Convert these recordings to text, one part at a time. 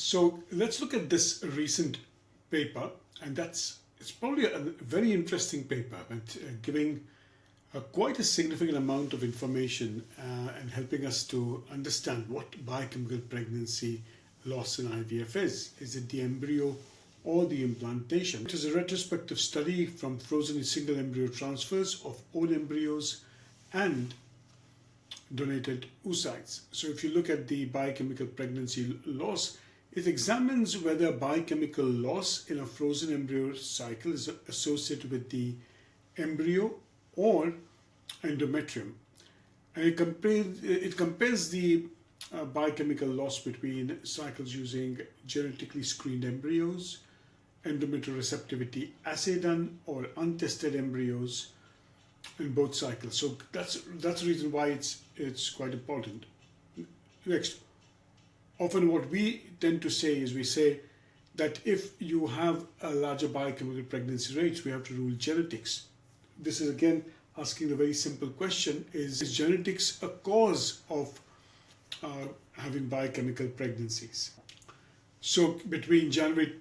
So let's look at this recent paper, and it's probably a very interesting paper, but giving quite a significant amount of information and helping us to understand what biochemical pregnancy loss in IVF is. Is it the embryo or the implantation? It is a retrospective study from frozen single embryo transfers of own embryos and donated oocytes. So if you look at the biochemical pregnancy loss, it examines whether biochemical loss in a frozen embryo cycle is associated with the embryo or endometrium. And it compares the biochemical loss between cycles using genetically screened embryos, endometrial receptivity assay done, or untested embryos in both cycles. So that's the reason why it's quite important. Next, often what we tend to say is we say that if you have a larger biochemical pregnancy rates, we have to rule genetics. This is again asking the very simple question: is genetics a cause of having biochemical pregnancies? So between January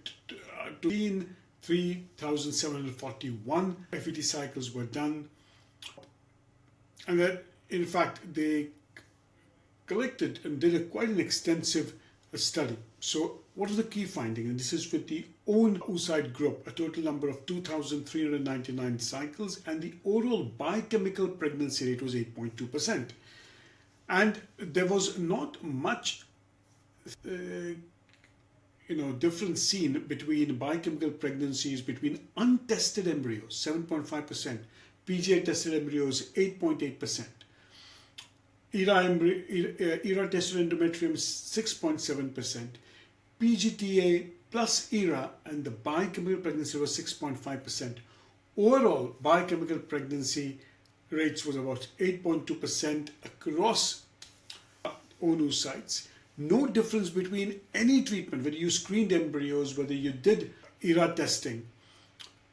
3,741 FET cycles were done, and that in fact they collected and did quite an extensive study. So what was the key finding? And this is with the own oocyte group, a total number of 2,399 cycles, and the overall biochemical pregnancy rate was 8.2%. And there was not much difference seen between biochemical pregnancies between untested embryos, 7.5%, PGA tested embryos, 8.8%, ERA tested endometrium, 6.7%, PGTA plus ERA, and the biochemical pregnancy was 6.5%. Overall, biochemical pregnancy rates was about 8.2% across own oocytes. No difference between any treatment, whether you screened embryos, whether you did ERA testing.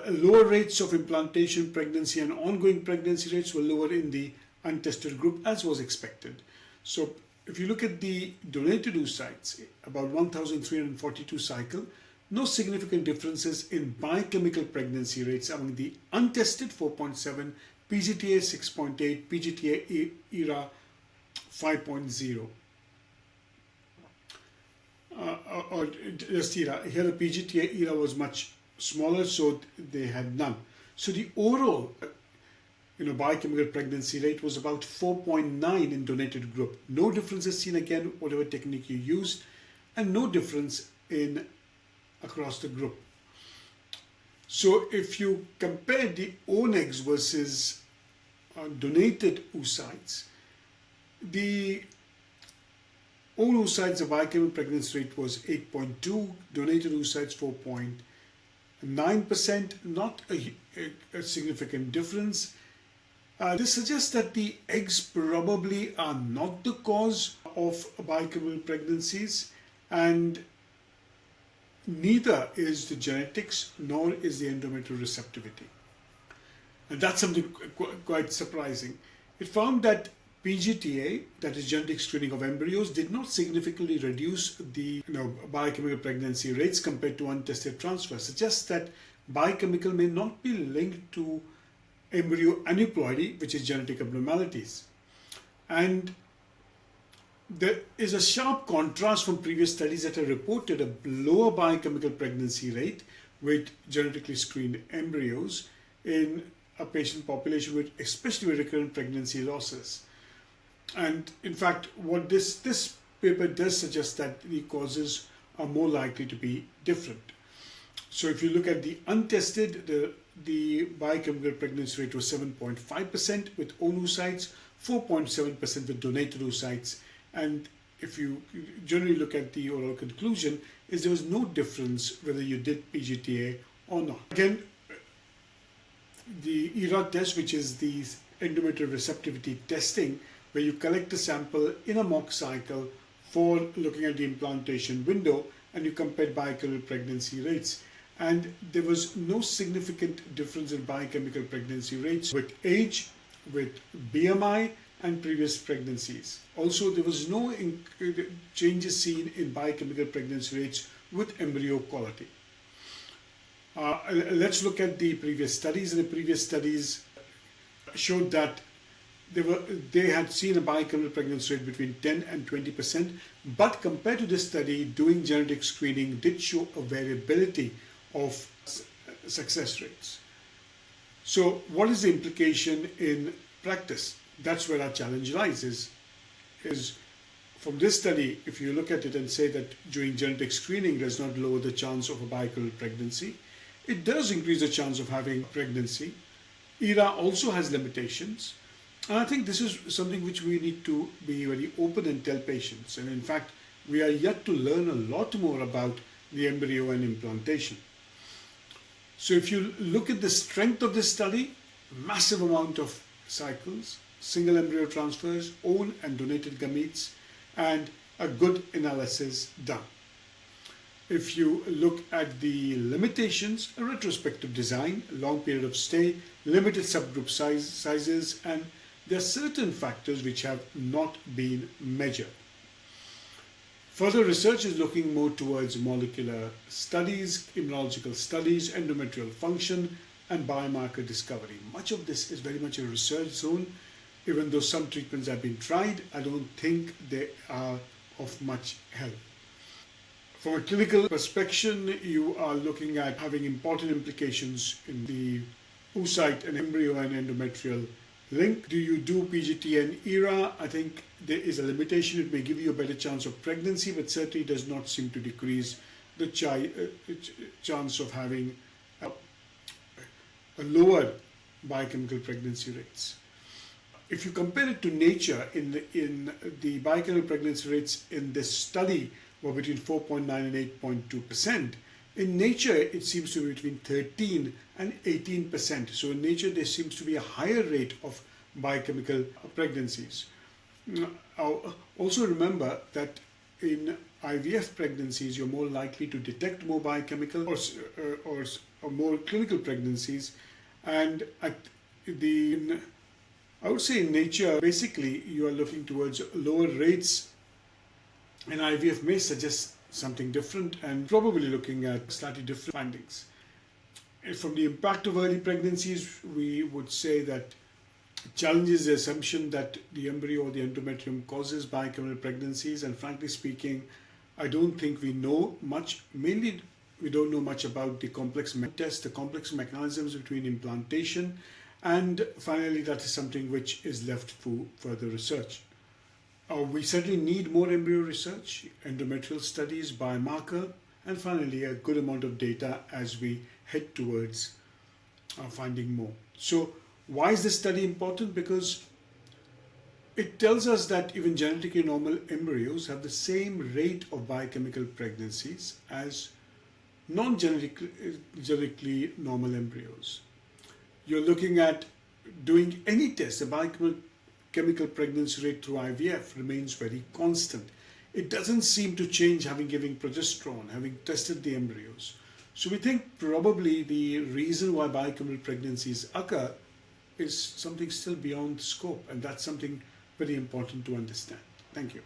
Lower rates of implantation pregnancy and ongoing pregnancy rates were lower in the untested group, as was expected. So if you look at the donated oocytes, about 1,342 cycle, no significant differences in biochemical pregnancy rates among the untested 4.7, PGTA 6.8, PGTA ERA 5.0. Or just ERA. Here the PGTA ERA was much smaller, so they had none. So the overall biochemical pregnancy rate was about 4.9 in donated group. No differences seen again, whatever technique you used, and no difference in across the group. So if you compare the own eggs versus donated oocytes, the own oocytes, the biochemical pregnancy rate was 8.2, donated oocytes 4.9%, not a significant difference. This suggests that the eggs probably are not the cause of biochemical pregnancies, and neither is the genetics nor is the endometrial receptivity. And that's something quite surprising. It found that PGTA, that is genetic screening of embryos, did not significantly reduce the biochemical pregnancy rates compared to untested transfers. Suggests that biochemical may not be linked to embryo aneuploidy, which is genetic abnormalities. And there is a sharp contrast from previous studies that have reported a lower biochemical pregnancy rate with genetically screened embryos in a patient population with, especially with recurrent pregnancy losses. And in fact, what this paper does suggest that the causes are more likely to be different. So if you look at the untested, the biochemical pregnancy rate was 7.5% with own oocytes, 4.7% with donated oocytes. And if you generally look at the overall conclusion, is there was no difference whether you did PGTA or not. Again, the ERA test, which is the endometrial receptivity testing, where you collect a sample in a mock cycle for looking at the implantation window, and you compare biochemical pregnancy rates. And there was no significant difference in biochemical pregnancy rates with age, with BMI, and previous pregnancies. Also, there was no changes seen in biochemical pregnancy rates with embryo quality. Let's look at the previous studies. And the previous studies showed that they had seen a biochemical pregnancy rate between 10 and 20%, but compared to this study, doing genetic screening did show a variability of success rates. So what is the implication in practice? That's where our challenge lies, is from this study, if you look at it and say that doing genetic screening does not lower the chance of a biochemical pregnancy, it does increase the chance of having pregnancy. ERA also has limitations. And I think this is something which we need to be very open and tell patients. And in fact, we are yet to learn a lot more about the embryo and implantation. So if you look at the strength of this study, massive amount of cycles, single embryo transfers, own and donated gametes, and a good analysis done. If you look at the limitations, a retrospective design, long period of stay, limited subgroup sizes, and there are certain factors which have not been measured. Further research is looking more towards molecular studies, immunological studies, endometrial function, and biomarker discovery. Much of this is very much a research zone. Even though some treatments have been tried, I don't think they are of much help. From a clinical perspective, you are looking at having important implications in the oocyte and embryo and endometrial link. Do you do PGT and ERA? I think there is a limitation. It may give you a better chance of pregnancy, but certainly does not seem to decrease the chance of having a lower biochemical pregnancy rates. If you compare it to nature, in the biochemical pregnancy rates in this study were between 4.9 and 8.2%. In nature, it seems to be between 13 and 18%. So in nature, there seems to be a higher rate of biochemical pregnancies. Also remember that in IVF pregnancies, you're more likely to detect more biochemical or more clinical pregnancies. And I would say in nature, basically, you are looking towards lower rates, and IVF may suggest something different and probably looking at slightly different findings. From the impact of early pregnancies, we would say that challenges the assumption that the embryo or the endometrium causes biochemical pregnancies, and frankly speaking, I don't think we know much. Mainly, we don't know much about the complex test, the complex mechanisms between implantation, and finally, that is something which is left for further research. We certainly need more embryo research, endometrial studies, biomarker, and finally a good amount of data as we head towards finding more. So why is this study important? Because it tells us that even genetically normal embryos have the same rate of biochemical pregnancies as non-genetically normal embryos. You're looking at doing any test, the biochemical pregnancy rate through IVF remains very constant. It doesn't seem to change having given progesterone, having tested the embryos. So we think probably the reason why biochemical pregnancies occur is something still beyond scope, and that's something very important to understand. Thank you.